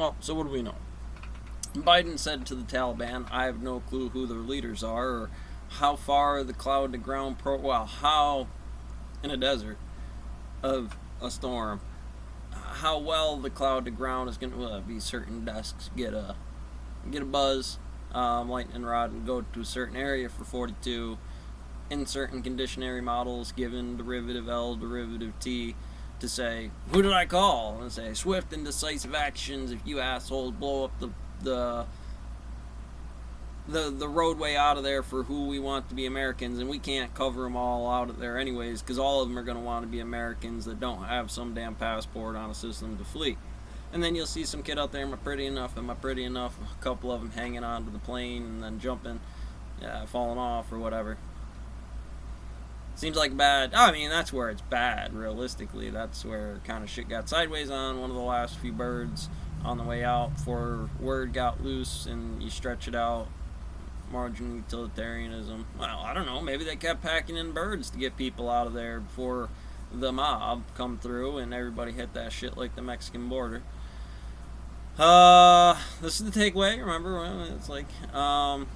Well, so what do we know? Biden said to the Taliban, I have no clue who their leaders are or how far the cloud to ground how in a desert of a storm, how well the cloud to ground is going to be. Certain desks get a buzz, lightning rod and go to a certain area for 42 in certain conditionary models given derivative L, derivative T, to say, who did I call? And say, swift and decisive actions if you assholes blow up the roadway out of there for who we want to be Americans, and we can't cover them all out of there anyways, because all of them are going to want to be Americans that don't have some damn passport on a system to flee. And then you'll see some kid out there, am I pretty enough, a couple of them hanging onto the plane and then jumping, falling off or whatever. Seems like bad. I mean, that's where it's bad, realistically. That's where kind of shit got sideways on one of the last few birds on the way out before word got loose and you stretch it out. Marginal utilitarianism. Well, I don't know. Maybe they kept packing in birds to get people out of there before the mob come through and everybody hit that shit like the Mexican border. This is the takeaway. Remember, it's like, well,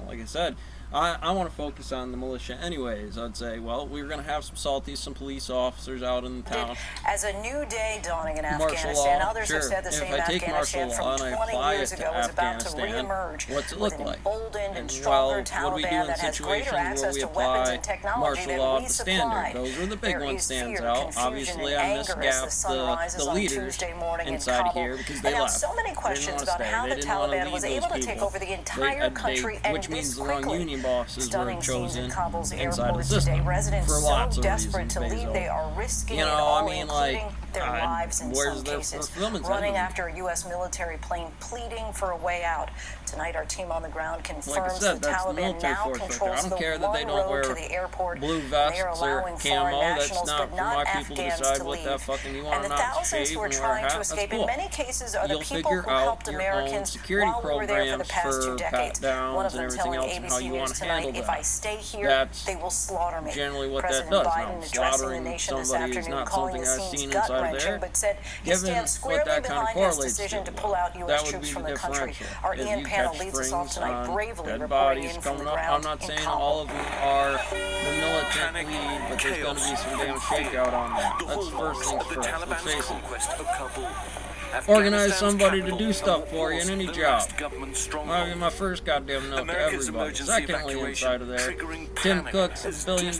like I said, I want to focus on the militia anyways. I'd say, well, we're going to have some salties, some police officers out in the town. As a new day dawning in Afghanistan, others have said the same. Afghanistan from 20 years ago is about to reemerge. What's it look like? Emboldened and stronger Taliban that has greater access to weapons and technology than we supply. Those are the big ones stands out. Obviously, I misgapped the leaders inside here because they left. So many questions about how the Taliban was able to take over the entire country and this quickly. Bosses Stunning were scenes chosen in Kabul's inside airports the system today. Residents for lots so of desperate to reasons, leave, they are risking it all, all, including their lives in some cases. Running after a U.S. military plane, pleading for a way out. Tonight, our team on the ground confirms the Taliban now controls the one road to the airport. Blue vests or camo. That's not for my people to decide what that fucking you want. And the thousands who are trying to escape, in many cases, are the people who helped Americans while we were there for the past 2 decades. One of them telling ABC News tonight, if I stay here, they will slaughter me. Generally what President that does. Biden addressing the nation this afternoon, calling the scenes gut-wrenching, but said he stands squarely behind his decision to pull out U.S. troops from the country. Our Ian panel leads us off tonight, bravely reporting in from the ground. I'm not saying all of them are the militant lead, but there's going to be some damn shakeout on that. That's first things first. Let's face it. Organize somebody to do stuff for you in any job. I'll give my first goddamn note to everybody. Secondly, inside of there, Tim Cook's $1 billion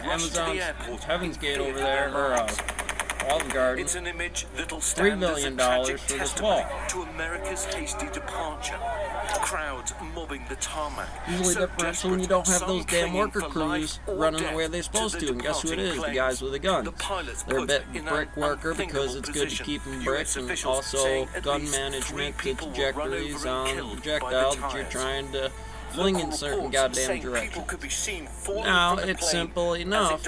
Amazon's Heaven's Gate over there, or Olive Garden, $3 billion for this wall. To America's hasty departure. Crowds mobbing the tarmac. Usually differential when you don't have those damn worker crews running the way they're supposed to. And guess who it is? The guys with the guns. They're a bit brick worker because it's good to keep them brick, and also gun management to trajectories on the projectile that you're trying to fling in certain goddamn directions. Now, it's simple enough.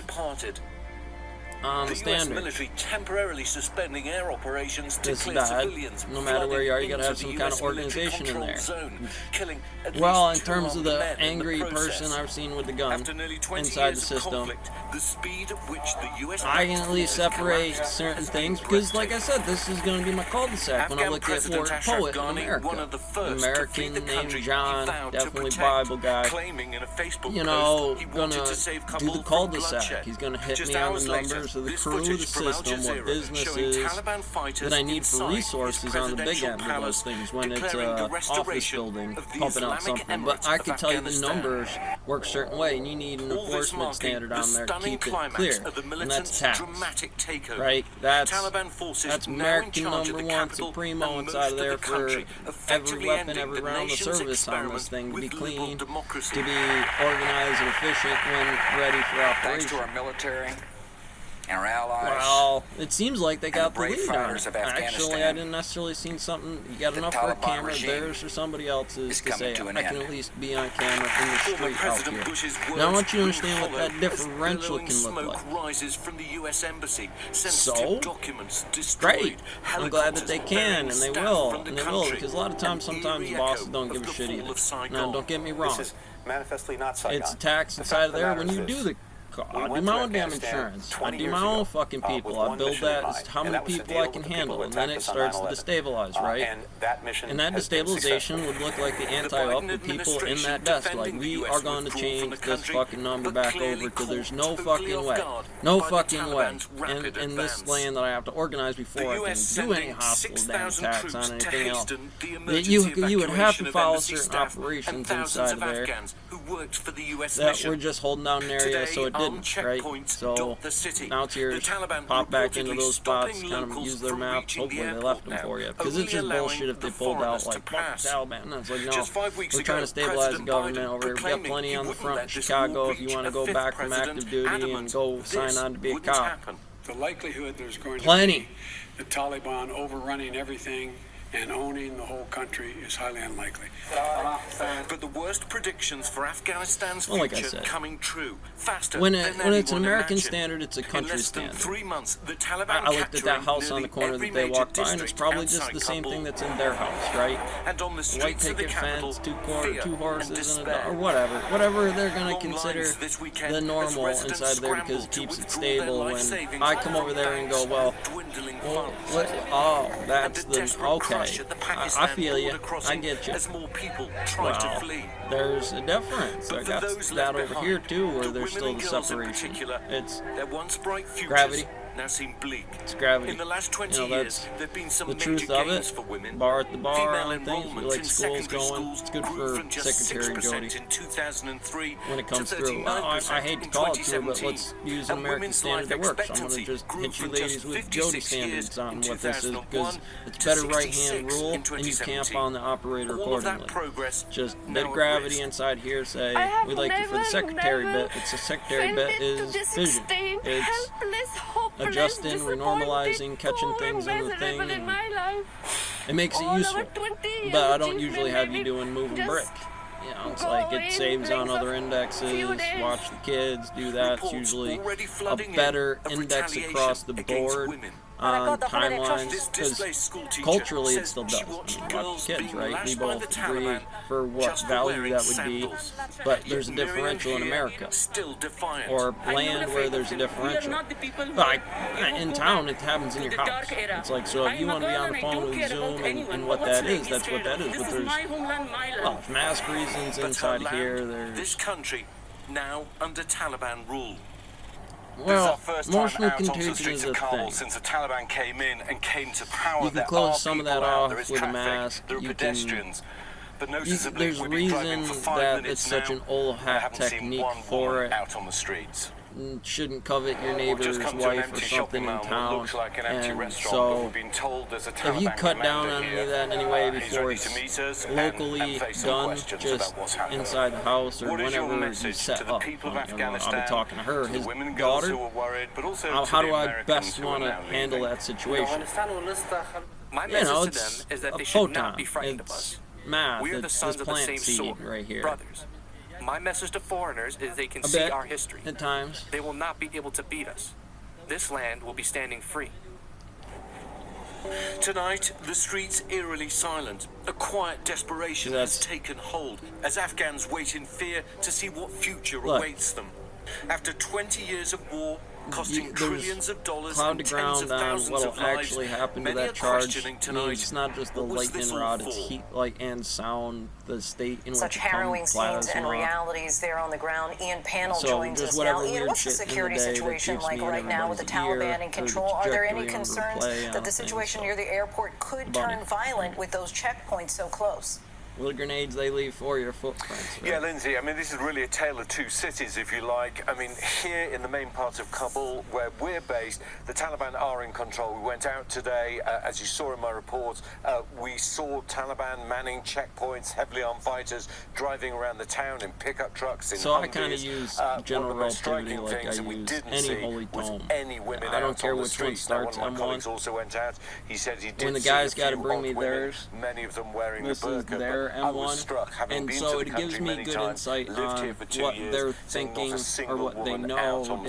Standard. Military temporarily suspending air operations to this clear bad. civilians, No matter where you are, you gotta have some kind of organization in there. Zone, well, in terms of the angry person I've seen with the gun inside the system, I can at least separate certain things because, like I said, this is going to be my cul-de-sac when I look at Word Poet in America. American named John, definitely Bible guy, you know, gonna do the cul-de-sac. He's gonna hit me on the numbers of the crew, the system, what businesses that I need for resources on the big end of those things when it's an office building pumping out something. But I can tell you the numbers work a certain way, and you need an enforcement standard on there to keep it clear, and that's tax, right? That's American #1 supremo inside of there for every weapon, every round of service on this thing to be clean, to be organized and efficient when ready for operation. Thanks to our military and our allies. Well, it seems like they got the lead on it. Actually, I didn't necessarily see something. You got enough for a camera, theirs or somebody else's, to say I can at least be on camera in the street out here. Now I want you to understand what that differential can look like. So, great. I'm glad that they can, and they will, because a lot of times, sometimes the bosses don't give a shit either. Now, don't get me wrong. Manifestly not psychotic. It's a tax inside of there when you do the I do my own damn insurance. I do my own fucking people. I build that as how many people I can handle, and then it starts to destabilize, right? And that destabilization would look like the anti-up with people in that desk. Like, we are going to change this fucking number back over because there's no fucking way. No fucking way. In this land that I have to organize before I can do any hostile damn attacks on anything else. You would have to follow certain operations inside of there that were just holding down an area so it didn't, right? So now it's yours. Pop back into those spots, kind of use their maps. Hopefully they left them for you. Because it's just bullshit if they pulled out like, fuck the Taliban. And it's like, no, we're trying to stabilize the government over here. We got plenty on the front in Chicago if you want to go back from active duty and go sign on to be a cop. The likelihood there's going to Plenty. be the Taliban overrunning everything and owning the whole country is highly unlikely. But the worst predictions for Afghanistan's future coming true faster when than it's an anyone American imagined. standard, it's a country In less than standard. 3 months, the Taliban I looked at that house on the corner every that they major walked by, and it's district probably just outside the same Kabul. thing that's in their house, right? And on the White streets of the picket capital, fence, two fear horses, and a despair. dog, or whatever they're going to Long consider lines this weekend the normal as residents inside there because scramble it to keeps it withdraw their stable. life When savings I come over there and go, well, dwindling what? funds. Oh, that's And a the desperate okay. crush at the I Pakistan feel you. border I crossing get you. as more people try to Well, flee. there's a difference. I But for got those that left over behind, here too, where the there's women still and the girls in separation. particular, It's their once bright futures gravity. now seem bleak. It's gravity. In the last 20 You know, years, that's there've been some the major truth of gains it. for women. Bar at the bar Female and things. We enrollment like in schools secondary going. schools It's good grew for from just Secretary 6% Jody in 2003 when it comes to through. Well, I 39% hate to in call it to her, but 2017. let's use an And American women's standard that life works. I'm going to expectancy just grew hit you from ladies just with 56 Jody years standards on in what this is, 2001 because it's to better 66 right-hand rule, in and you camp 2017. on the operator All of that accordingly. progress Just now bit of at gravity risk. inside here say, we like you for the secretary bit. It's a secretary bit is vision. It's adjusting, renormalizing, catching things in the thing, and it makes it useful. But I don't usually have you doing moving brick. You know, it's like it saves on other indexes, watch the kids, do that. It's usually a better index across the board on timelines, because culturally it still does. I mean, watch the kids, right? We both agree for what value that would be, but there's a differential in America, or land where there's a differential. Like, in town, it happens in your house. It's like, so if you want to be on the phone with Zoom and what that is, that's what that is. But there's, well, there's mask reasons inside here. This country now under Taliban rule. Well, emotional contagion is a thing. Since the Taliban came in and came to power, You can close some of that off with a mask. There are pedestrians. But noticeably, there's we've been driving reason for 5 that minutes it's such now, an old and I hat haven't seen technique one for woman it. out on the streets. Shouldn't covet your Or neighbor's just come to an wife or empty something shopping in mall that town. looks like an empty And restaurant, but so, we've been told there's a if you Taliban cut down commander on any here. of that anyway He's before ready it's to meet us locally and face some done, questions just about what's happening. inside the house or What is your whenever you message set to the up. people of I'll be Afghanistan, talking to her, to the his women and girls daughter. who are worried, but also to How the do I Americans best who are want to now handle leaving? that situation? My You message know, to them it's is that a they should photon. not be frightened of It's us. math. We are the It's sons this of the plant same seed sword, right here. brothers. My message to foreigners is they can A see bit, our history. at times. They will not be able to beat us. This land will be standing free. Tonight, the streets eerily silent. A quiet desperation has taken hold as Afghans wait in fear to see what future awaits them. After 20 years of war, costing trillions of dollars cloud and to tens ground of on thousands what'll of lives, actually happen to many that are charge. questioning I tonight, mean, it's not just the what was lightning this all rod, it's for? heat, light, and sound, the state in Such which it harrowing comes, scenes and plasma. realities there on the ground. Ian Pannell So joins just us whatever now. Ian, weird what's the shit in the security day that situation keeps like me in right now with the everybody's ear Taliban in or control? Are there any trajectory under concerns play that on the things, situation so. near the airport could Bunny. turn violent with those checkpoints so close? Well, the grenades they leave for your footprints. Right? Yeah, Lindsay, I mean, this is really a tale of two cities, if you like. I mean, here in the main part of Kabul, where we're based, the Taliban are in control. We went out today, as you saw in my report, we saw Taliban manning checkpoints, heavily armed fighters driving around the town in pickup trucks, in So I Humvees. kind of use One of general the most relativity striking like things I that we use didn't any see holy was tome. any women I don't out care on the which one streets. Now, starts one of my colleagues M1. also went out. He said he did When the see guy's a got to few bring odd me women, theirs, many of them wearing this the is burqa, but theirs. their M1, and so it gives me good insight on what they're thinking or what they know.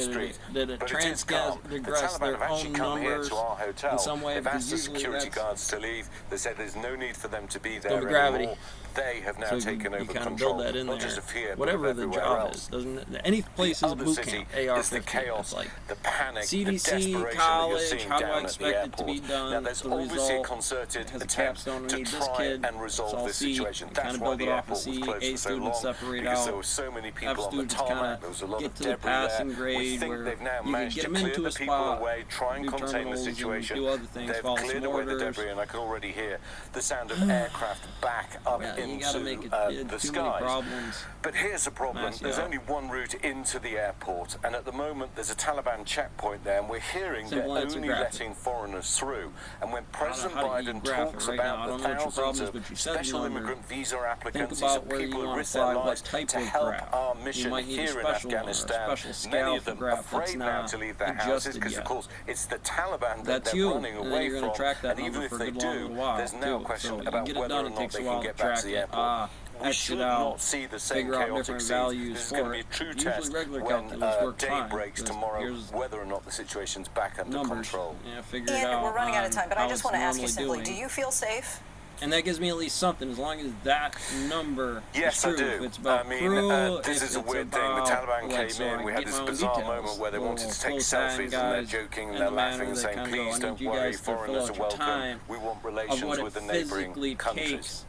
Did it transgress their own numbers in some way? They've asked the security guards to leave. They said there's no need for them to be there anymore. They have now taken over control, build that in not there. just of here, whatever but the job else. Doesn't any place is a boot camp. AR-15. The chaos, like the panic, CDC, the desperation college, that you're how seeing do I down expect at it the to be airport. done? Now, there's the obviously result a concerted has a attempt capstone to need this try kid. and resolve this situation. That's why the airport was closed for so long, because there were so many people on the tarmac. There was a lot of debris there. We think they've now managed to clear the people away, try and contain the situation. They've cleared away the debris, and I can already hear the sound of aircraft back up into the skies. But here's the problem. There's only one route into the airport, and at the moment there's a Taliban checkpoint there, and we're hearing they're only letting foreigners through. And when President Biden talks about the thousands of special immigrant visa applicants, these are people who risk their lives to help our mission here in Afghanistan, many of them afraid now to leave their houses because, of course, it's the Taliban that they're running away from, and even if they do, there's now a question about whether or not they can get back to the airport. We should not see the same chaotic scenes. This is going to be a true test when day breaks tomorrow, whether or not the situation's back under control. Ian, we're running out of time, but I just want to ask you simply, do you feel safe? And that gives me at least something, as long as that number is true. I do. If it's about this is a weird thing. The Taliban came in, we had this bizarre moment where they wanted to take selfies, and they're joking, and they're laughing and saying, please don't worry, foreigners are welcome. We want relations with the neighboring countries.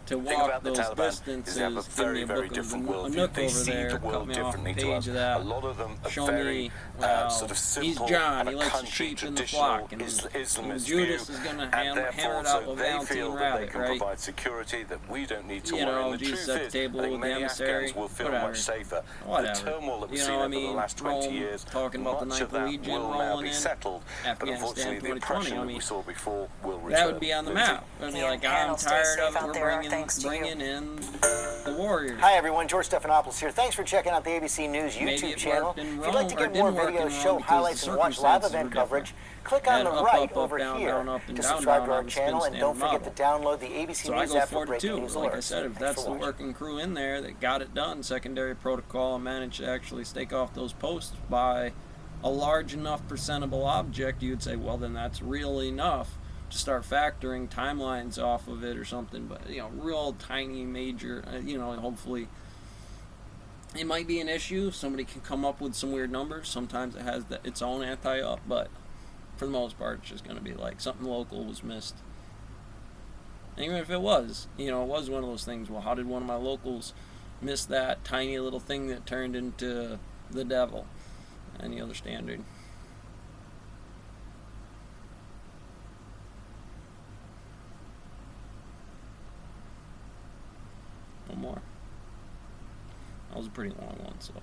To walk those distances, they have a very, very different worldview. They see the world differently to us. A lot of them are very sort of simple and a country traditional Islamist view, and therefore so they feel that they can provide security, that we don't need to worry. And the truth is, I think many Afghans will feel much safer. The turmoil that we've seen over the last 20 years, much of that will now be settled, but unfortunately the oppression that we saw before will return. That would be on the map. It would be like, I'm tired of it, we're bringing in the Warriors. Hi everyone, George Stephanopoulos here. Thanks for checking out the ABC News YouTube channel. If you'd like to get more videos, show highlights, and watch live event coverage, click on the right over here to subscribe to our channel, and don't forget to download the ABC News app for breaking news alerts. Like I said, if that's the working crew in there that got it done, secondary protocol, and managed to actually stake off those posts by a large enough presentable object, you'd say, well, then that's real enough to start factoring timelines off of it or something. But real tiny major, hopefully it might be an issue. Somebody can come up with some weird numbers. Sometimes it has its own anti-up, but for the most part it's just going to be like something local was missed. And even if it was, it was one of those things, well, how did one of my locals miss that tiny little thing that turned into the devil? Any other standard. One more. That was a pretty long one, so